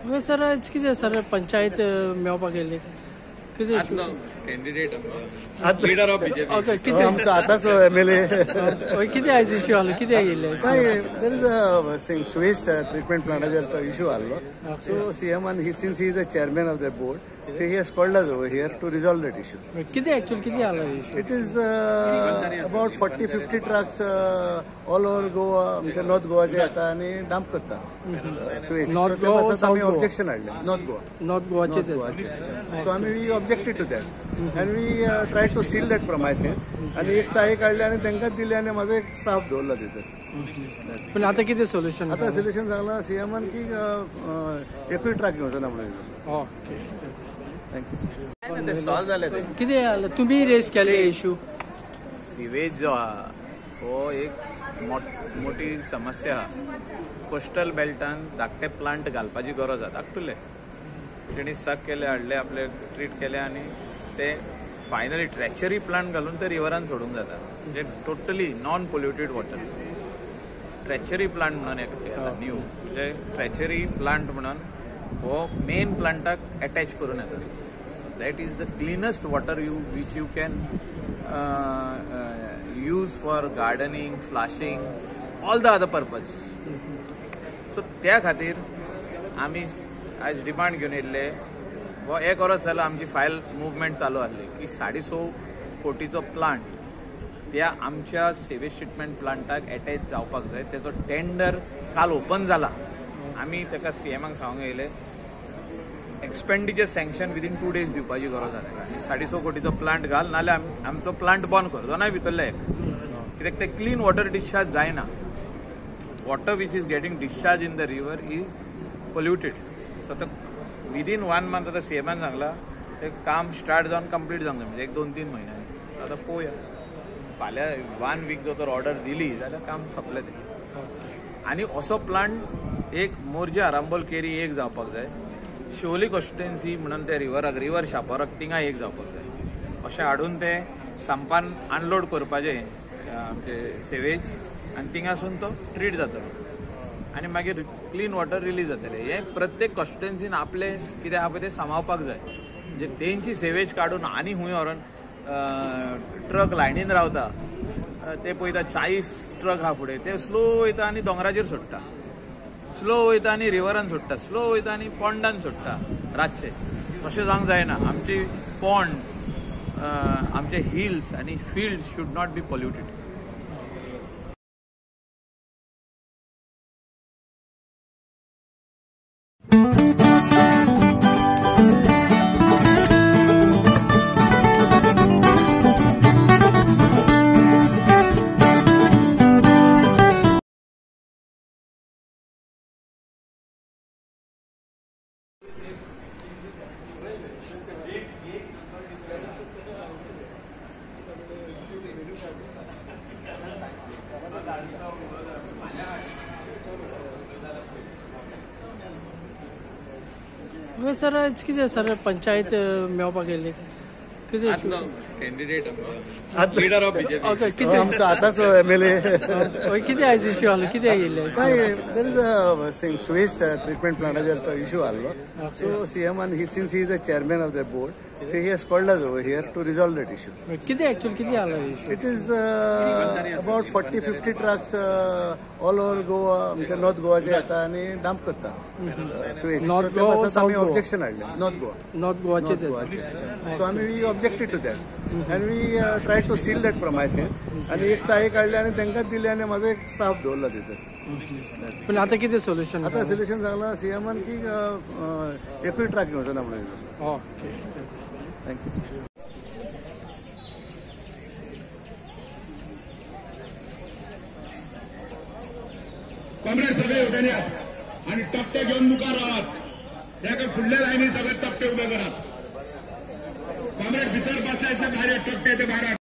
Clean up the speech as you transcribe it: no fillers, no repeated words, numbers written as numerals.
Sir आज किती sir panchayat मेळपाक गेले किती candidate leader of BJP okay किती आमचो आतांचो एमएलए किती आयज इश्यू आलो किती गेले there is a sewage treatment प्लांटाचेर तो इश्यू आल्लो सो सीएमान he since he is the chairman of the board so he has called us over here to resolve that issue. किती ऍक्च्युअली किती आलो issue It is about 40-50 trucks all over Goa, म्हणजे north गोवाचे येता आणि dump करता sewage. North Goa or South आम्ही Goa? Objection हाडले नॉर्थ गोवाचे सो आम्ही we objected to that and we try to seal that premises आणि एक चाळी काढली आणि तांकां दिली आणि माझो एक स्टाफ दवरला तिथं. पण आता किती सोल्युशन आता सोल्युशन सांगला सीएमान की एकूय ट्रक घेवचो ना म्हणून. Okay thank you. ते सॉल्व झाले ते किती आलं तुम्ही रेस केले इश्यू सिवेज जो हा हो एक मोठी समस्या हा. कोस्टल बेल्टान धाकटे प्लांट घालपाची गरज आसा धाकटुले तेणी सक केले हाडले आपले ट्रीट केले आणि ते फायनली ट्रॅचरी प्लांट घालून ते रिव्हरान सोडूंक जाता म्हणजे टोटली नॉन पोल्युटेड वॉटर. ट्रॅचरी प्लांट म्हणून एक न्यू म्हणजे ट्रॅचरी प्लांट म्हणून हो मेन प्लांटाक अटॅच करून येता. So that is the cleanest water which you can use for gardening flushing all the other purpose. So त्या खातीर आमी आज डिमांड घेवन येयल्ले व एक वर्स जालो आमची फायल मुवमेंट चालू आसली की 6.5 कोटीचो प्लांट त्या आमच्या सेवेज ट्रीटमेंट प्लांटाक अटॅच जावपाक जाय. तेजो टेंडर काल ओपन जाला. आमी ताका सीएमाक सांगूंक येयले एक्सपेंडिचर सँक्शन विदीन 2 days दिवपाची गरज आसा आनी 6.5 कोटीचो प्लांट घाल नाल्यार आमचो प्लांट बंद कर दोनाय भितरले एक कित्याक ते क्लीन वॉटर डिस्चार्ज जायना. Water which is getting discharge in the river is polluted. So तो विदीन 1 month आता सीएमान सांगला ते काम स्टार्ट जावन कंप्लीट जावंक जाय म्हणजे 1-2-3 म्हयन्यांनी. आतां पळोवया फाल्यां 1 week जर तर ऑर्डर दिली जाल्यार काम सोंपलें ते. आनी असो प्लांट एक मोर्जे आरांबोल केरी एक जावपाक जाय. शिवोली कॉन्स्टिट्युएन्सी म्हणून ते रिवर शापोराक थिंगा एक जावपाक जाय. अशें हाडून ते संपान अनलोड करपाचें आमचे सेवेज आनी थिंगासून तो ट्रीट जातलो आनी मागीर क्लीन वॉटर रिलीज जातले. हे प्रत्येक कॉन्स्टिट्युएन्सीन आपले कितें आहा पळय ते सांबाळपाक जाय. म्हणजे तेंची सेवेज काडून आनी खूंय व्हरून ट्रक लायनीन रावता ते पळयता 40 ट्रक आहा फुडें ते स्लो वयता आनी दोंगराचेर सोडटा स्लो वयता आनी रिवरान सोडटा स्लो वयता आनी पोंडान सोडटा रातचे. तशें जावंक जायना. आमची पोंड आमचे हिल्स आनी fields should not be polluted. Sir आज किती सर पंचायत मेळपाक गेले किती candidate leader of BJP okay किती आमचो आतांचो एमएलए किती आयज इश्यू आलो किती गेले there is a sewage treatment प्लांटाचेर तो इश्यू आल्लो सो सीएमान he since he is the chairman of the board so he has called us over here to resolve that issue. किती ऍक्च्युअली किती आलो issue It is about 40-50 trucks all over Goa, म्हणजे north गोवाचे येता आणि dump करता sewage. North Goa or South आम्ही Goa? Objection हाडले नॉर्थ गोवाचे सो आम्ही we objected to that and we try to seal that premises आणि एक चाळी काढली आणि तांकां दिली आणि माझो एक स्टाफ दवरला तिथं. पण आता किती सोल्युशन आता सोल्युशन सांगला सीएमान की एकूय ट्रक घेवचो ना म्हणून. Okay thank you. कॉम्रेड सगळे उभे आणि टप्पे घेऊन मुखार राहात. त्या फुडल्या लाईनी सगळे टप्पे उभे करात. कॉम्रेड भितर बसायचे भायर टप्पे ते भायर